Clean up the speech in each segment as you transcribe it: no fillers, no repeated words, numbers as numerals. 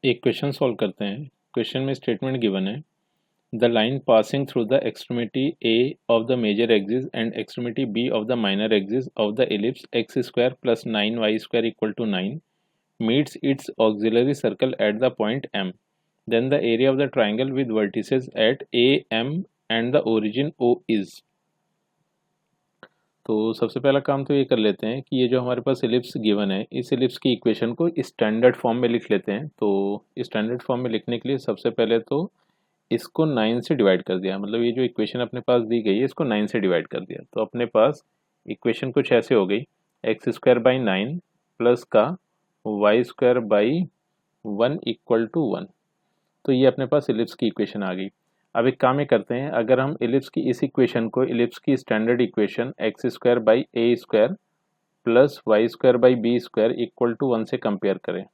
एक question solve करते हैं। क्वेश्चन में स्टेटमेंट गिवन है, the line passing through the extremity A of the major axis and extremity B of the minor axis of the ellipse X square plus 9y² equal to 9 meets its auxiliary circle at the point M. Then the area of the triangle with vertices at A, M and the origin O is. तो सबसे पहला काम तो ये कर लेते हैं कि ये जो हमारे पास एलिप्स गिवन है, इस एलिप्स की इक्वेशन को स्टैंडर्ड फॉर्म में लिख लेते हैं। तो स्टैंडर्ड फॉर्म में लिखने के लिए सबसे पहले तो इसको 9 से डिवाइड कर दिया, मतलब ये जो इक्वेशन अपने पास दी गई है इसको 9 से डिवाइड कर दिया। तो अपने पास इक्वेशन कुछ ऐसे हो गई, x²/9 प्लस का y²/1 इक्वल टू 1। तो ये अपने पास एलिप्स की इक्वेशन आ गई। अब एक काम ये करते हैं, अगर हम एलिप्स की इस इक्वेशन को एलिप्स की standard equation x²/a² plus y²/b² equal to 1 से कंपेयर करें,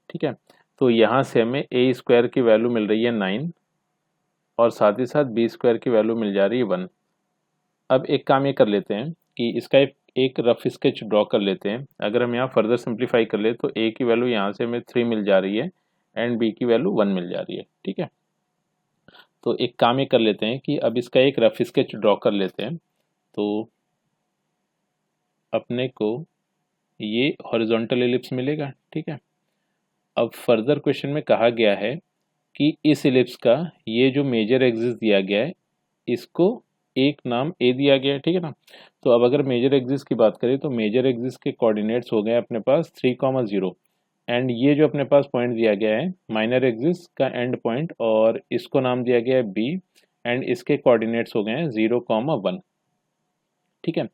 ठीक है। तो यहाँ से हमें a² की वैल्यू मिल रही है 9 और साथ ही साथ b² की वैल्यू मिल जा रही है 1। अब एक काम ये कर लेते हैं कि इसका एक रफ स्केच ड्रॉ कर लेते हैं। अगर हम यहाँ फर्दर सिंप्लीफाई कर ले तो a की वैल्यू यहाँ से हमें 3 मिल जा रही है एंड b की वैल्यू 1 मिल जा रही है, ठीक है। तो एक काम ये कर लेते हैं कि अब इसका एक रफ स्केच ड्रॉ कर लेते हैं। तो अपने को ये हॉरिजॉन्टल एलिप्स मिलेगा, ठीक है। अब फर्दर क्वेश्चन में कहा गया है कि इस एलिप्स का ये जो मेजर एक्सिस दिया गया है इसको एक नाम ए दिया गया है, ठीक है ना। तो अब अगर मेजर एक्सिस की बात करें तो मेजर एक्सिस के कोऑर्डिनेट्स हो गए अपने पास 3,0 एंड ये जो अपने पास पॉइंट दिया गया है माइनर एक्सिस का एंड पॉइंट, और इसको नाम दिया गया है बी एंड इसके कोऑर्डिनेट्स हो गए हैं 0,1, ठीक है।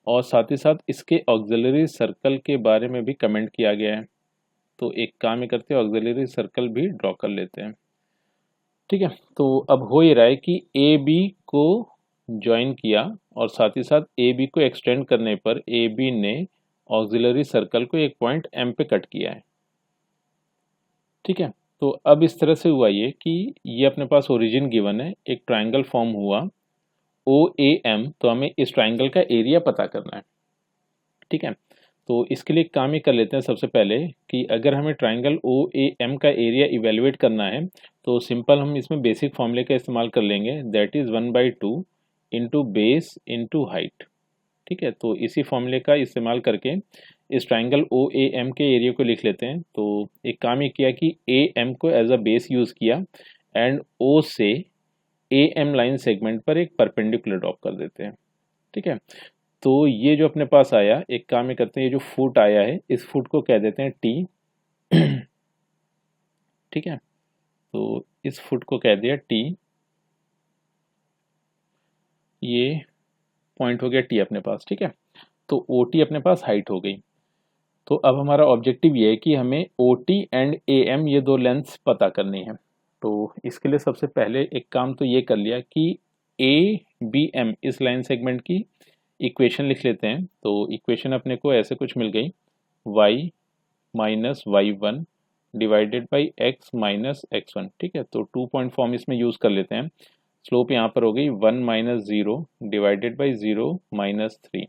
और साथ ही साथ इसके ऑक्सिलरी सर्कल के बारे में भी कमेंट किया गया है। तो एक काम ही करते हैं, ऑक्सिलरी सर्कल भी ड्रॉ कर लेते हैं, ठीक है। तो अब हो ही रहा है कि ए बी को ज्वाइन किया और साथ ही साथ ए बी को एक्सटेंड करने पर ए बी ने ऑक्सिलरी सर्कल को एक पॉइंट एम पे कट किया है, ठीक है। तो अब इस तरह से हुआ ये कि ये अपने पास ओरिजिन गिवन है, एक ट्राइंगल फॉर्म हुआ ओ ए एम। तो हमें इस ट्राइंगल का एरिया पता करना है, ठीक है। तो इसके लिए काम ही कर लेते हैं सबसे पहले कि अगर हमें ट्राइंगल ओ ए एम का एरिया इवेलुएट करना है तो सिंपल हम इसमें बेसिक फॉर्मूले का इस्तेमाल कर लेंगे, that is 1/2 into base into height, ठीक है। तो इसी फॉर्मूले का इस्तेमाल करके इस ट्राइंगल ओ ए एम के एरिया को लिख लेते हैं। तो एक काम ये किया कि ए एम को एज अ बेस यूज़ किया एंड ओ से ए एम लाइन सेगमेंट पर एक परपेंडिकुलर ड्रॉप कर देते हैं, ठीक है। तो ये जो अपने पास आया, एक काम ये करते हैं, ये जो फुट आया है इस फुट को कह देते हैं टी, ठीक है। तो इस फुट को कह दिया टी, ये पॉइंट हो गया टी अपने पास, ठीक है। तो ओ टी अपने पास हाइट हो गई। तो अब हमारा ऑब्जेक्टिव ये है कि हमें O T and A M ये दो लेंथ्स पता करनी है। तो इसके लिए सबसे पहले एक काम तो ये कर लिया कि ए बी एम इस लाइन सेगमेंट की इक्वेशन लिख लेते हैं। तो इक्वेशन अपने को ऐसे कुछ मिल गई, y minus y1 divided by x minus x1, ठीक है। तो 2 पॉइंट फॉर्म इसमें यूज़ कर लेते हैं। स्लोप यहाँ पर हो गई 1 माइनस 0 डिवाइडेड बाई 0 माइनस 3।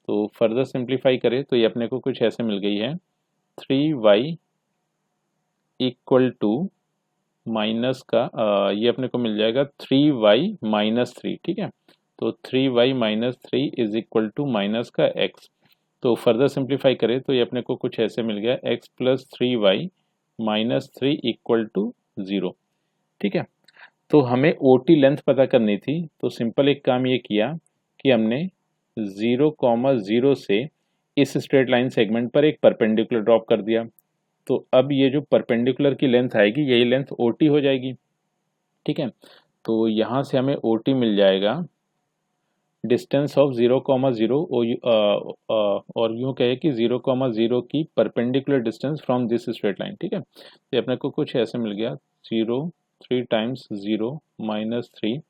तो फर्दर सिंप्लीफाई करें तो ये अपने को कुछ ऐसे मिल गई है, 3y इक्वल टू माइनस का ये अपने को मिल जाएगा 3y माइनस 3, ठीक है। तो 3y minus 3 is equal to minus का x। तो फर्दर सिंप्लीफाई करें तो ये अपने को कुछ ऐसे मिल गया, x plus 3y minus 3 equal to 0, ठीक है। तो हमें ओ टी लेंथ पता करनी थी। तो सिंपल एक काम ये किया कि हमने 0,0 से इस स्ट्रेट लाइन सेगमेंट पर एक परपेंडिकुलर ड्रॉप कर दिया। तो अब ये जो परपेंडिकुलर की लेंथ आएगी यही लेंथ ओ टी हो जाएगी, ठीक है। तो यहाँ से हमें ओ टी मिल जाएगा डिस्टेंस ऑफ 0,0 और यूँ कहे कि 0,0 की perpendicular distance from this straight line, ठीक है। तो अपने को कुछ ऐसे मिल गया 3 times 0 minus 3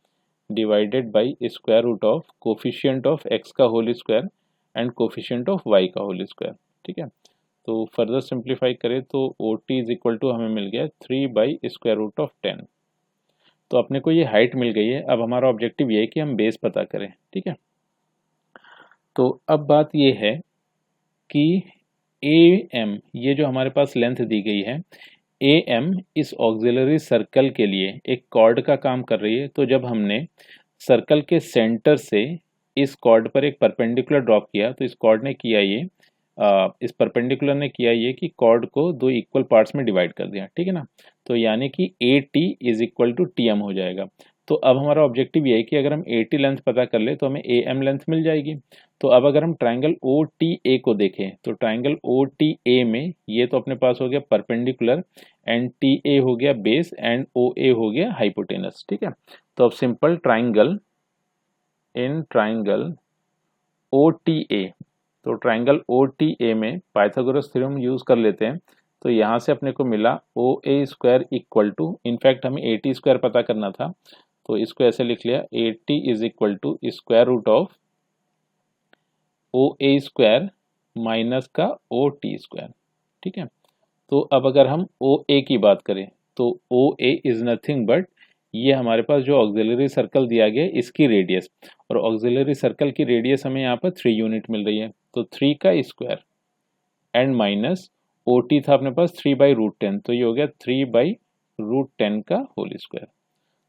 divided by square root of coefficient of x का whole square and coefficient of y का होल स्क्वायर, ठीक है। तो फर्दर सिंप्लीफाई करें तो O T is equal to हमें मिल गया 3/√10। तो अपने को ये हाइट मिल गई है। अब हमारा ऑब्जेक्टिव ये है कि हम बेस पता करें, ठीक है। तो अब बात ये है कि ए एम ये जो हमारे पास लेंथ दी गई है ए एम इस ऑक्सिलरी सर्कल के लिए एक कॉर्ड का काम कर रही है। तो जब हमने सर्कल के सेंटर से इस कॉर्ड पर एक परपेंडिकुलर ड्रॉप किया तो इस कॉर्ड ने किया ये इस परपेंडिकुलर ने किया ये कि कॉर्ड को दो इक्वल पार्ट्स में डिवाइड कर दिया, ठीक है ना। तो यानी कि A T is equal to T M हो जाएगा। तो अब हमारा ऑब्जेक्टिव ये है कि अगर हम ए टी लेंथ पता कर ले तो हमें ए एम लेंथ मिल जाएगी। तो अब अगर हम ट्राइंगल ओ टी ए को देखें तो ट्राइंगल ओ टी ए में ये तो अपने पास हो गया परपेंडिकुलर एंड टी ए हो गया बेस एंड ओ ए हो गया हाइपोटेनस, ठीक है। तो अब simple triangle in triangle O T A, तो ट्राइंगल ओ टी ए में पाइथागोरस थ्योरम यूज कर लेते हैं। तो यहाँ से अपने को मिला ओ A square equal to, in fact हमें ए टी स्क्वायर पता करना था तो इसको ऐसे लिख लिया, A T is equal to square root of O A square minus का ओ टी स्क्वायर, ठीक है। तो अब अगर हम ओ ए की बात करें तो ओ ए इज नथिंग बट ये हमारे पास जो ऑक्सिलरी सर्कल दिया गया है इसकी रेडियस, और ऑक्सिलरी सर्कल की रेडियस हमें यहाँ पर 3 यूनिट मिल रही है। तो 3 का square and minus O T था अपने पास 3/√10, तो ये हो गया 3/√10 का होल स्क्वायर।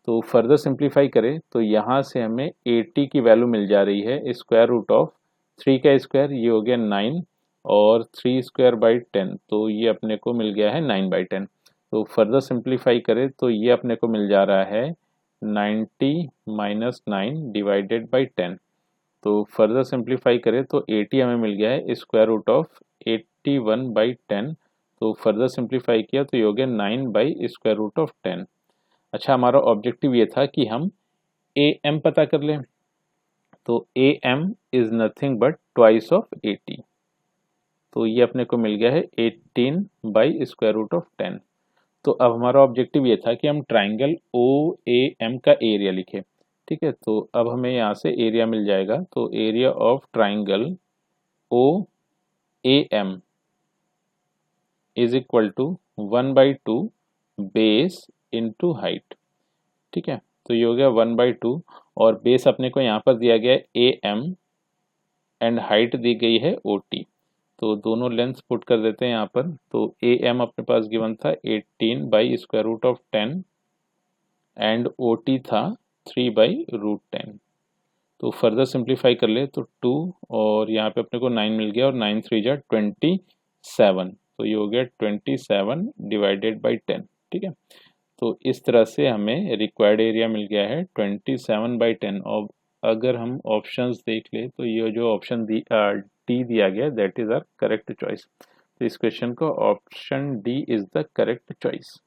तो फर्दर सिंप्लीफाई करें तो यहाँ से हमें ए टी की वैल्यू मिल जा रही है स्क्वायर रूट ऑफ 3 का स्क्वायर, ये हो गया 9 और 3 स्क्वायर/10, तो ये अपने को मिल गया है 9/10। तो फर्दर सिंप्लीफाई करें तो ये अपने को मिल जा रहा है 90 माइनस 9 डिवाइडेड बाई 10। तो फर्दर सिंप्लीफाई करें तो 80 हमें मिल गया है स्क्वायर रूट ऑफ 81/10। तो फर्दर सिंप्लीफाई किया तो ये हो गया 9/√10। अच्छा, हमारा ऑब्जेक्टिव ये था कि हम ए एम पता कर लें। तो A M is nothing but twice of 80, तो ये अपने को मिल गया है 18/√10। तो अब हमारा ऑब्जेक्टिव ये था कि हम ट्राइंगल ओ ए एम का एरिया लिखें, ठीक है। तो अब हमें यहाँ से एरिया मिल जाएगा, तो area of triangle O A M is equal to 1/2 base into height, ठीक है। तो ये हो गया 1/2 और बेस अपने को यहाँ पर दिया गया है ए एम एंड हाइट दी गई है ओ टी। तो दोनों लेंथ पुट कर देते हैं यहाँ पर। तो ए एम अपने पास गिवन था 18/√10 एंड ओ टी था 3/√10। तो फर्दर सिंप्लीफाई कर ले तो 2 और यहाँ पे अपने को 9 मिल गया और 9 3 जा 27, तो ये हो गया 27/10, ठीक है। तो इस तरह से हमें रिक्वायर्ड एरिया मिल गया है 27/10। और अगर हम ऑप्शंस देख ले तो ये जो ऑप्शन डी दिया गया that is our correct choice. तो इस क्वेश्चन को option D is the correct choice.